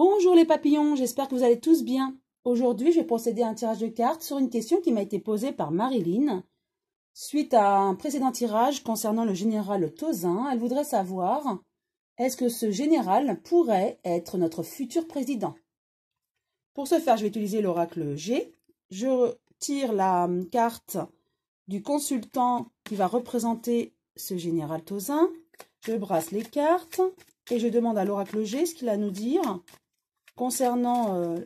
Bonjour les papillons, j'espère que vous allez tous bien. Aujourd'hui, je vais procéder à un tirage de cartes sur une question qui m'a été posée par Marilyn. Suite à un précédent tirage concernant le général Tauzin, elle voudrait savoir, est-ce que ce général pourrait être notre futur président? Pour ce faire, je vais utiliser l'oracle G. Je tire la carte du consultant qui va représenter ce général Tauzin. Je brasse les cartes et je demande à l'oracle G ce qu'il a à nous dire concernant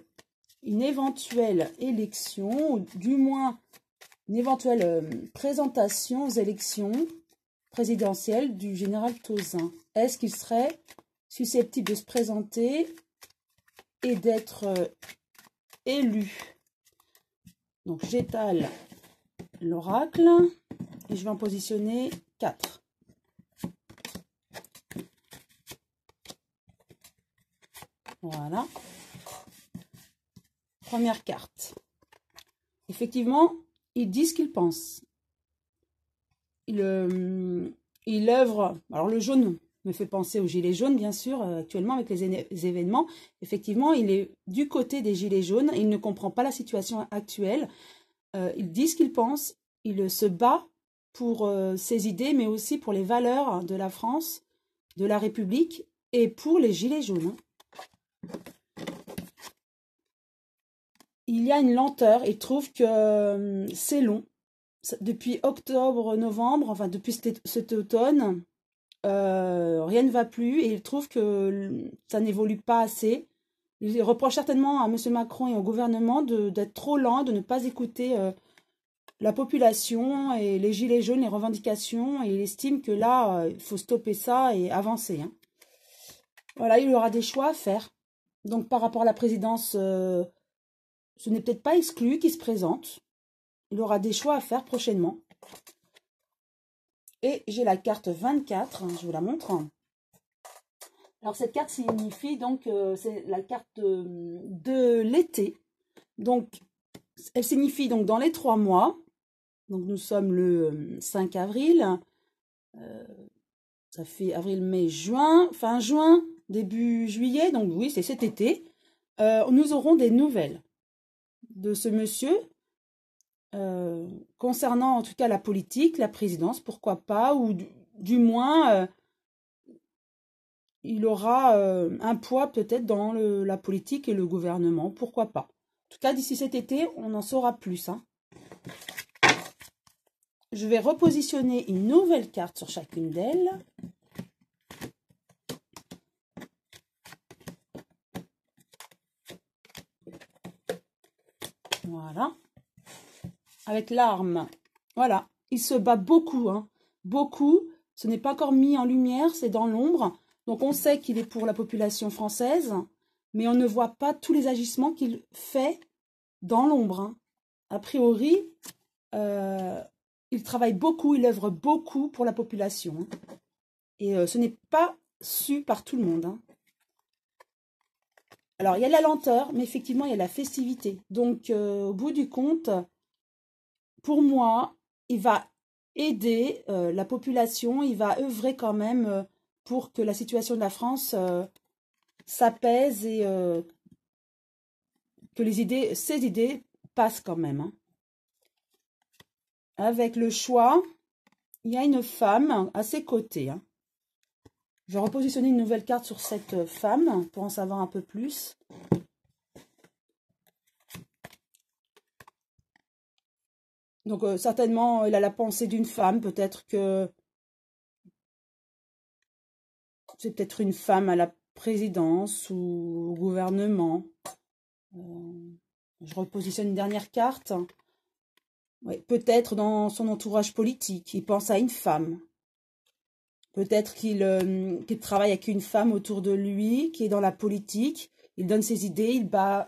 une éventuelle élection, ou du moins une éventuelle présentation aux élections présidentielles du général Tauzin. Est-ce qu'il serait susceptible de se présenter et d'être élu? Donc j'étale l'oracle et je vais en positionner 4. Voilà. Première carte. Effectivement, il dit ce qu'il pense. Il œuvre. Alors le jaune me fait penser aux gilets jaunes, bien sûr, actuellement avec les événements. Effectivement, il est du côté des gilets jaunes. Il ne comprend pas la situation actuelle. Il dit ce qu'il pense. Il se bat pour ses idées, mais aussi pour les valeurs de la France, de la République et pour les gilets jaunes. Il y a une lenteur, il trouve que c'est long. Depuis octobre-novembre, enfin depuis cet automne, rien ne va plus et il trouve que ça n'évolue pas assez. Il reproche certainement à M. Macron et au gouvernement d'être trop lent, de ne pas écouter la population et les gilets jaunes, les revendications. Et il estime que là, il faut stopper ça et avancer. Hein. Voilà, il y aura des choix à faire. Donc par rapport à la présidence... ce n'est peut-être pas exclu qu'il se présente. Il aura des choix à faire prochainement. Et j'ai la carte 24, je vous la montre. Alors cette carte signifie donc, c'est la carte de l'été. Donc, elle signifie donc dans les 3 mois. Donc nous sommes le 5 avril. Ça fait avril, mai, juin, fin juin, début juillet. Donc oui, c'est cet été. Nous aurons des nouvelles de ce monsieur, concernant en tout cas la politique, la présidence, pourquoi pas, ou du moins il aura un poids peut-être dans la politique et le gouvernement, pourquoi pas. En tout cas, d'ici cet été, on en saura plus. Hein. Je vais repositionner une nouvelle carte sur chacune d'elles. Voilà. Avec l'arme. Voilà. Il se bat beaucoup. Hein. Beaucoup. Ce n'est pas encore mis en lumière, c'est dans l'ombre. Donc on sait qu'il est pour la population française, mais on ne voit pas tous les agissements qu'il fait dans l'ombre. Hein. A priori, il travaille beaucoup, il œuvre beaucoup pour la population. Hein. Et ce n'est pas su par tout le monde. Hein. Alors, il y a la lenteur, mais effectivement, il y a la festivité. Donc, au bout du compte, pour moi, il va aider la population, il va œuvrer quand même pour que la situation de la France s'apaise et que ses idées passent quand même. Hein. Avec le choix, il y a une femme à ses côtés. Hein. Je vais repositionner une nouvelle carte sur cette femme pour en savoir un peu plus. Donc certainement, il a la pensée d'une femme. Peut-être que c'est peut-être une femme à la présidence ou au gouvernement. Je repositionne une dernière carte. Ouais, peut-être dans son entourage politique, il pense à une femme. Peut-être qu'il travaille avec une femme autour de lui, qui est dans la politique. Il donne ses idées,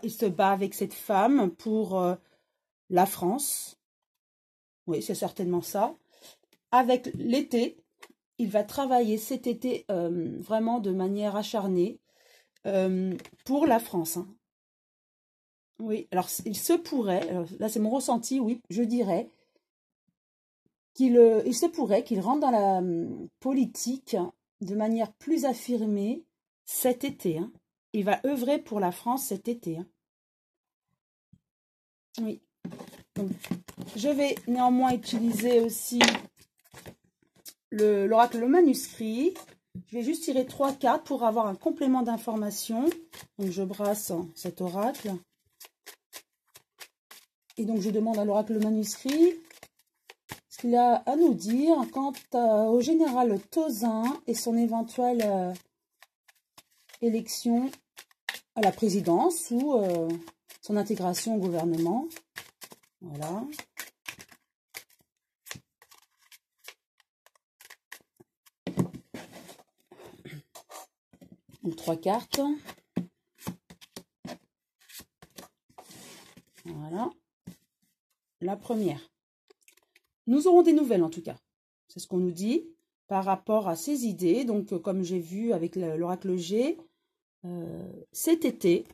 il se bat avec cette femme pour la France. Oui, c'est certainement ça. Avec l'été, il va travailler cet été vraiment de manière acharnée pour la France. Hein. Oui, alors il se pourrait, là c'est mon ressenti, oui, je dirais, il se pourrait qu'il rentre dans la politique de manière plus affirmée cet été. Hein. il va œuvrer pour la France cet été. Hein. Oui. Donc, je vais néanmoins utiliser aussi l'oracle, le manuscrit. Je vais juste tirer 3 cartes pour avoir un complément d'information. Donc, je brasse cet oracle. Et donc, je demande à l'oracle le manuscrit ce qu'il a à nous dire quant au général Tauzin et son éventuelle élection à la présidence ou son intégration au gouvernement. Voilà. Donc, 3 cartes. Voilà. La première. Nous aurons des nouvelles en tout cas. C'est ce qu'on nous dit par rapport à ces idées. Donc, comme j'ai vu avec l'oracle G, cet été,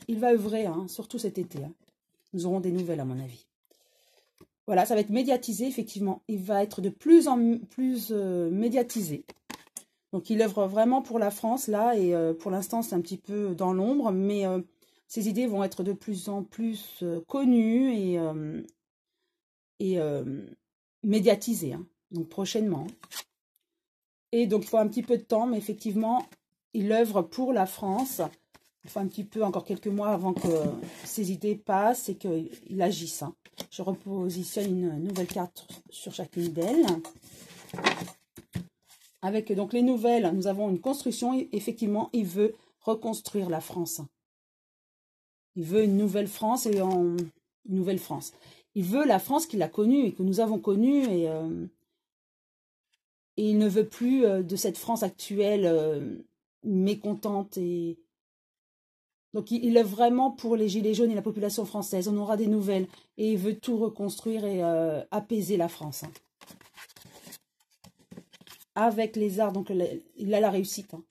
il va œuvrer, hein, surtout cet été. Hein. Nous aurons des nouvelles à mon avis. Voilà, ça va être médiatisé, effectivement. Il va être de plus en plus médiatisé. Donc, il œuvre vraiment pour la France, là, et pour l'instant, c'est un petit peu dans l'ombre, mais ces idées vont être de plus en plus connues et médiatisées, hein, donc prochainement. Et donc, il faut un petit peu de temps, mais effectivement, il œuvre pour la France. Il faut un petit peu, encore quelques mois avant que ces idées passent et qu'il agisse. Hein. Je repositionne une nouvelle carte sur chacune d'elles. Avec donc les nouvelles, nous avons une construction. Et effectivement, il veut reconstruire la France. Il veut une nouvelle France et une nouvelle France. Il veut la France qu'il a connue et que nous avons connue et il ne veut plus de cette France actuelle mécontente et donc il œuvre vraiment pour les gilets jaunes et la population française. On aura des nouvelles et il veut tout reconstruire et apaiser la France. Hein. Avec les arts, donc il a la réussite. Hein.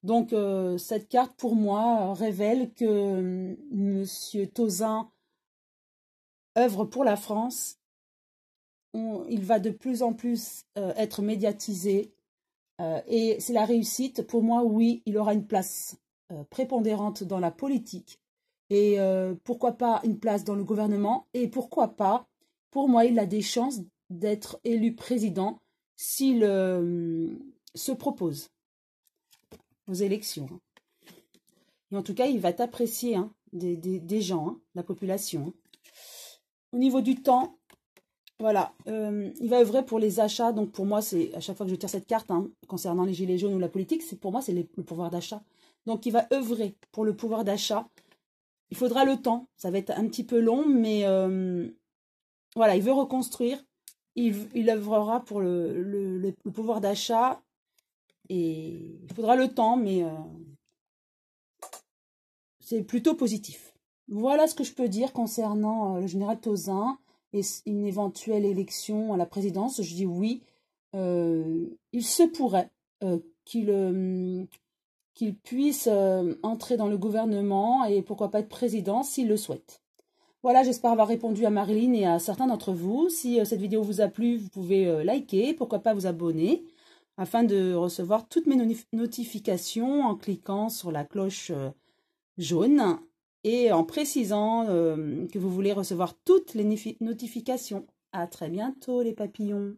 Donc cette carte pour moi révèle que Monsieur Tauzin œuvre pour la France. Il va de plus en plus être médiatisé et c'est la réussite. Pour moi, oui, il aura une place prépondérante dans la politique et pourquoi pas une place dans le gouvernement et pourquoi pas, pour moi, il a des chances d'être élu président s'il se propose aux élections. Et en tout cas, il va être apprécié hein, des gens, hein, la population. Hein. Au niveau du temps, voilà, il va œuvrer pour les achats. Donc pour moi, c'est à chaque fois que je tire cette carte hein, concernant les gilets jaunes ou la politique, pour moi, c'est le pouvoir d'achat. Donc il va œuvrer pour le pouvoir d'achat. Il faudra le temps, ça va être un petit peu long, mais voilà, il veut reconstruire. Il œuvrera pour le pouvoir d'achat et il faudra le temps, mais c'est plutôt positif. Voilà ce que je peux dire concernant le général Tauzin et une éventuelle élection à la présidence. Je dis oui, il se pourrait qu'il puisse entrer dans le gouvernement et pourquoi pas être président s'il le souhaite. Voilà, j'espère avoir répondu à Marilyn et à certains d'entre vous. Si cette vidéo vous a plu, vous pouvez liker, pourquoi pas vous abonner, afin de recevoir toutes mes notifications en cliquant sur la cloche jaune et en précisant que vous voulez recevoir toutes les notifications. À très bientôt les papillons.